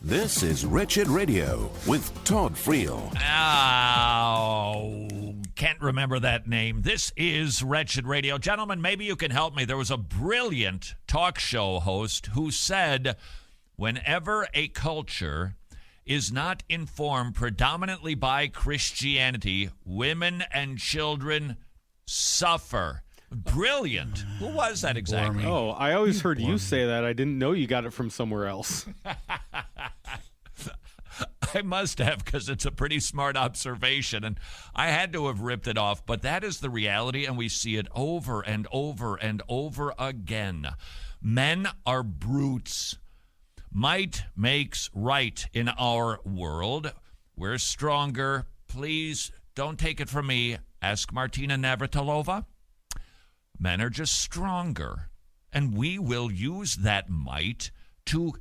This is Wretched Radio with Todd Friel. Oh, can't remember that name. This is Wretched Radio. Gentlemen, maybe you can help me. There was a brilliant talk show host who said, whenever a culture is not informed predominantly by Christianity, women and children suffer. Brilliant. Who was that exactly? Oh, I always heard you say that. I didn't know you got it from somewhere else. I must have, because it's a pretty smart observation, and I had to have ripped it off, but that is the reality, and we see it over and over and over again. Men are brutes. Might makes right in our world. We're stronger. Please don't take it from me. Ask Martina Navratilova. Men are just stronger, and we will use that might to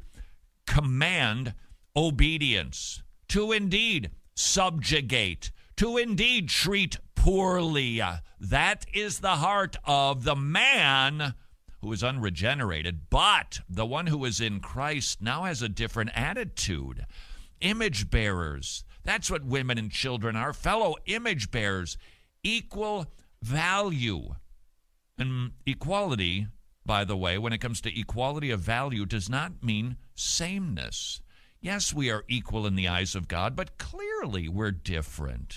command obedience, to indeed subjugate, to indeed treat poorly. That is the heart of the man who is unregenerated, but the one who is in Christ now has a different attitude. Image bearers, that's what women and children are, fellow image bearers, equal value. And equality, by the way, when it comes to equality of value, does not mean sameness. Yes, we are equal in the eyes of God, but clearly we're different.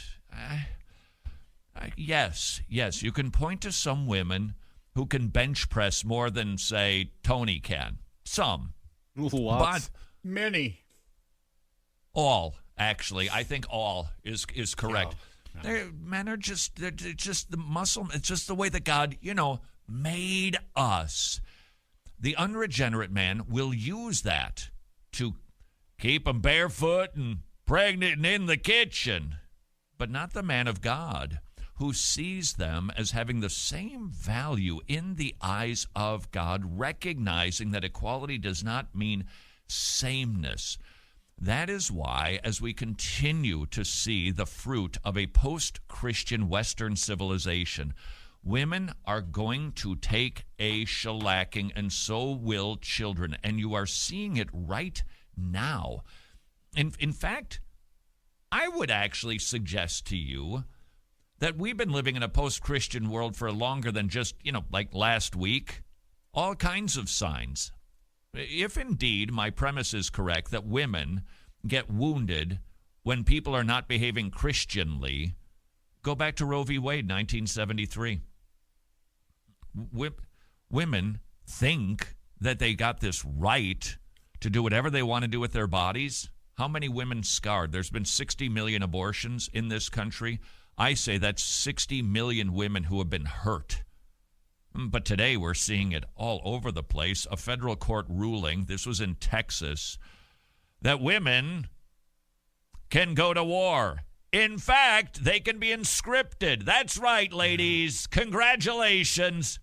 Yes, you can point to some women who can bench press more than, say, Tony can. Some. Lots. But many. All, actually. I think all is correct. No. Men are they're just the muscle. It's just the way that God, made us. The unregenerate man will use that to keep them barefoot and pregnant and in the kitchen, but not the man of God who sees them as having the same value in the eyes of God, recognizing that equality does not mean sameness. That is why, as we continue to see the fruit of a post-Christian Western civilization, women are going to take a shellacking, and so will children. And you are seeing it right now. In fact, I would actually suggest to you that we've been living in a post-Christian world for longer than just, like last week. All kinds of signs. If indeed my premise is correct that women get wounded when people are not behaving Christianly, go back to Roe v. Wade, 1973. Women think that they got this right to do whatever they want to do with their bodies. How many women scarred? There's been 60 million abortions in this country. I say that's 60 million women who have been hurt. But today we're seeing it all over the place. A federal court ruling, this was in Texas, that women can go to war. In fact, they can be conscripted. That's right, ladies. Congratulations.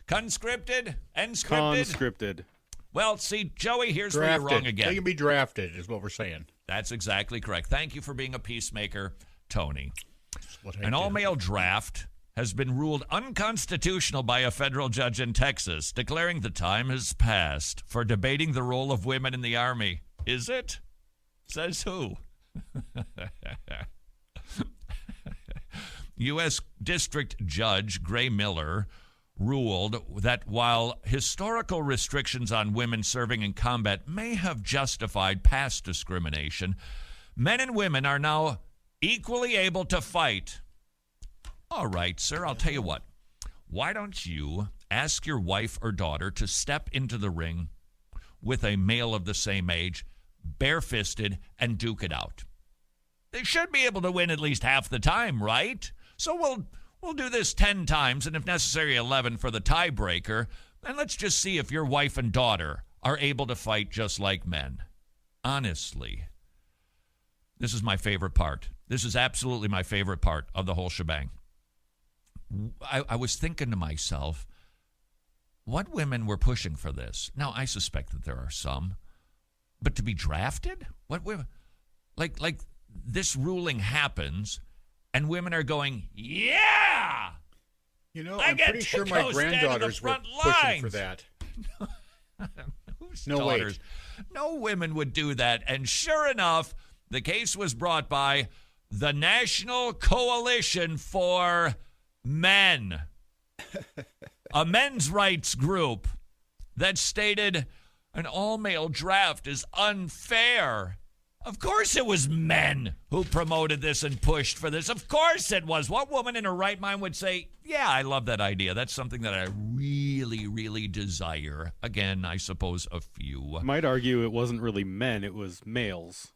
Conscripted? Conscripted. Well, see, Joey, here's Drafted. where you're wrong again. They can be drafted, is what we're saying. That's exactly correct. Thank you for being a peacemaker, Tony. What I An did. all-male draft has been ruled unconstitutional by a federal judge in Texas, declaring the time has passed for debating the role of women in the Army. Is it? Says who? U.S. District Judge Gray Miller ruled that while historical restrictions on women serving in combat may have justified past discrimination, men and women are now equally able to fight. All right, sir, I'll tell you what. Why don't you ask your wife or daughter to step into the ring with a male of the same age, barefisted, and duke it out? They should be able to win at least half the time, right? So we'll do this 10 times, and if necessary, 11 for the tiebreaker, and let's just see if your wife and daughter are able to fight just like men. Honestly, this is my favorite part. This is absolutely my favorite part of the whole shebang. I was thinking to myself, what women were pushing for this? Now, I suspect that there are some, but to be drafted? What women? Like this ruling happens, and women are going, yeah! I'm pretty sure my granddaughters were pushing for that. No, daughters. No women would do that. And sure enough, the case was brought by the National Coalition for Men, a men's rights group that stated an all-male draft is unfair. Of course it was men who promoted this and pushed for this. Of course it was. What woman in her right mind would say, yeah, I love that idea. That's something that I really, really desire. Again, I suppose a few. Might argue it wasn't really men, it was males.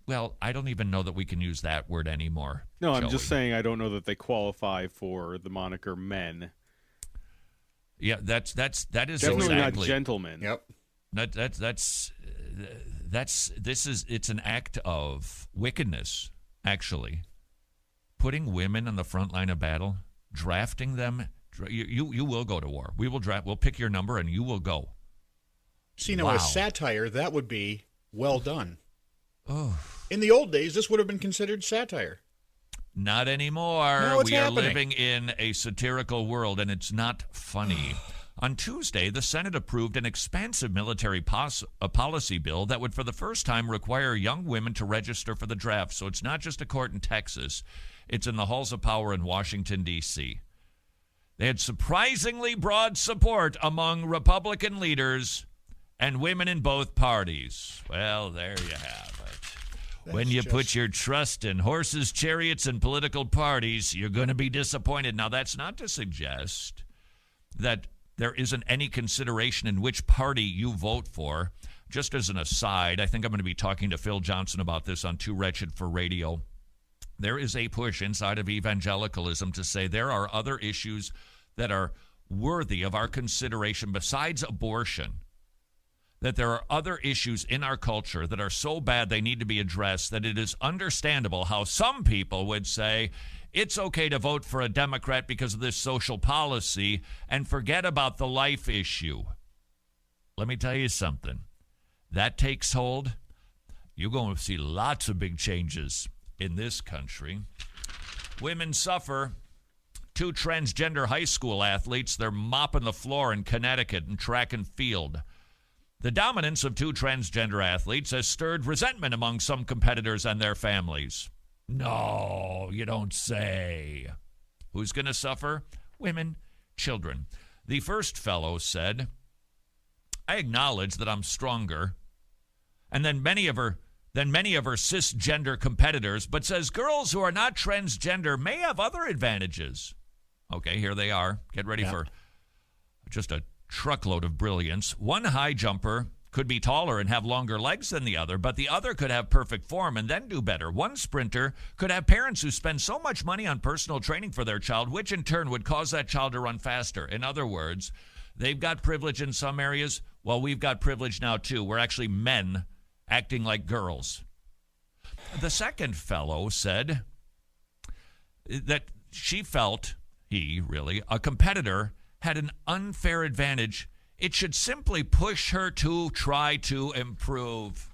Well, I don't even know that we can use that word anymore. No, I'm Joey. just saying I don't know that they qualify for the moniker men. Yeah, that is Definitely exactly not gentlemen. Yep. It's an act of wickedness, actually. Putting women on the front line of battle, drafting them. You will go to war. We will draft. We'll pick your number, and you will go. See, now Wow. as satire, that would be well done. Oh, In the old days, this would have been considered satire. not anymore. No, it's We are happening. living in a satirical world, and it's not funny. On Tuesday, the Senate approved an expansive military policy bill that would, for the first time, require young women to register for the draft. So it's not just a court in Texas. It's in the halls of power in Washington, D.C. They had surprisingly broad support among Republican leaders and women in both parties. Well, there you have it. When you put your trust in horses, chariots, and political parties, you're going to be disappointed. Now, that's not to suggest that there isn't any consideration in which party you vote for. Just as an aside, I think I'm going to be talking to Phil Johnson about this on Too Wretched for Radio. There is a push inside of evangelicalism to say there are other issues that are worthy of our consideration besides abortion. That there are other issues in our culture that are so bad they need to be addressed that it is understandable how some people would say it's okay to vote for a Democrat because of this social policy and forget about the life issue. Let me tell you something. That takes hold. You're going to see lots of big changes in this country. Women suffer. 2 transgender high school athletes, they're mopping the floor in Connecticut in track and field. The dominance of 2 transgender athletes has stirred resentment among some competitors and their families. No, you don't say. Who's going to suffer? Women, children. The first fellow said, I acknowledge that I'm stronger, and then many of her cisgender competitors, but says girls who are not transgender may have other advantages. Okay, here they are. Get ready for just a truckload of brilliance. One high jumper could be taller and have longer legs than the other, but the other could have perfect form and then do better. One sprinter could have parents who spend so much money on personal training for their child, which in turn would cause that child to run faster. In other words, they've got privilege in some areas. Well, we've got privilege now, too. We're actually men acting like girls. The second fellow said that she felt, a competitor had an unfair advantage. It should simply push her to try to improve.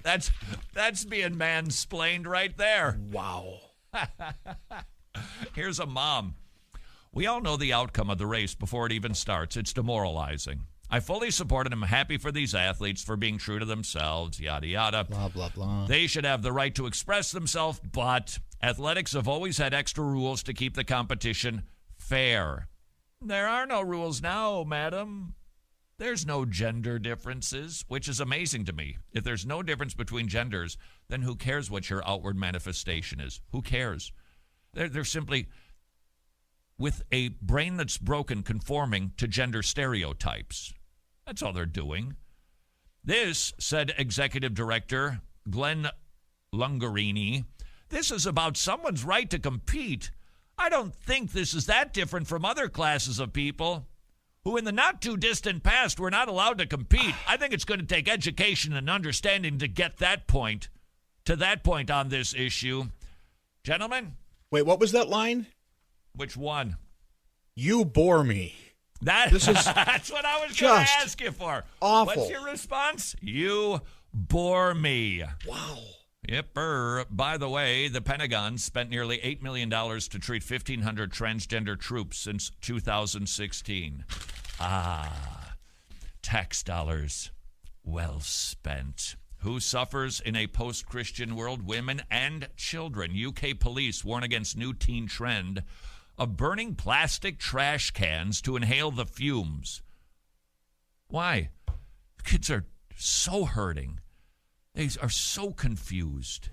That's being mansplained right there. Wow. Here's a mom. We all know the outcome of the race before it even starts. It's demoralizing. I fully support and am happy for these athletes for being true to themselves, yada, yada. Blah, blah, blah. They should have the right to express themselves, but athletics have always had extra rules to keep the competition fair. There are no rules now, madam. There's no gender differences, which is amazing to me. If there's no difference between genders, then who cares what your outward manifestation is? Who cares? They're simply, with a brain that's broken, conforming to gender stereotypes. That's all they're doing. This, said Executive Director Glenn Lungarini, this is about someone's right to compete. I don't think this is that different from other classes of people who in the not-too-distant past were not allowed to compete. I think it's going to take education and understanding to get to that point on this issue. Gentlemen? Wait, what was that line? Which one? You bore me. That's what I was going to just ask you for. awful. What's your response? You bore me. Wow. Yep. By the way, the Pentagon spent nearly $8 million to treat 1,500 transgender troops since 2016. Tax dollars well spent. Who suffers in a post-Christian world? Women and children. UK police warn against new teen trend of burning plastic trash cans to inhale the fumes. Why? Kids are so hurting. They are so confused.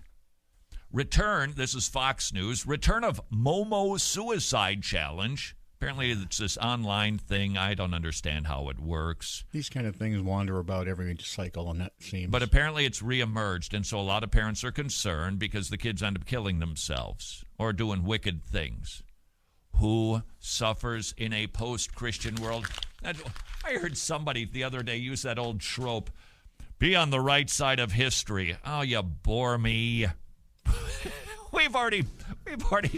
Return, this is Fox News, return of Momo Suicide Challenge. Apparently it's this online thing. I don't understand how it works. These kind of things wander about every cycle, and that seems... But apparently it's reemerged, and so a lot of parents are concerned because the kids end up killing themselves or doing wicked things. Who suffers in a post-Christian world? I heard somebody the other day use that old trope, be on the right side of history. Oh, you bore me. We've already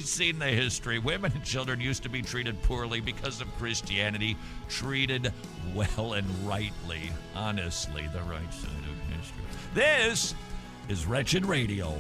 seen the history. Women and children used to be treated poorly because of Christianity, treated well and rightly. Honestly, the right side of history. This is Wretched Radio.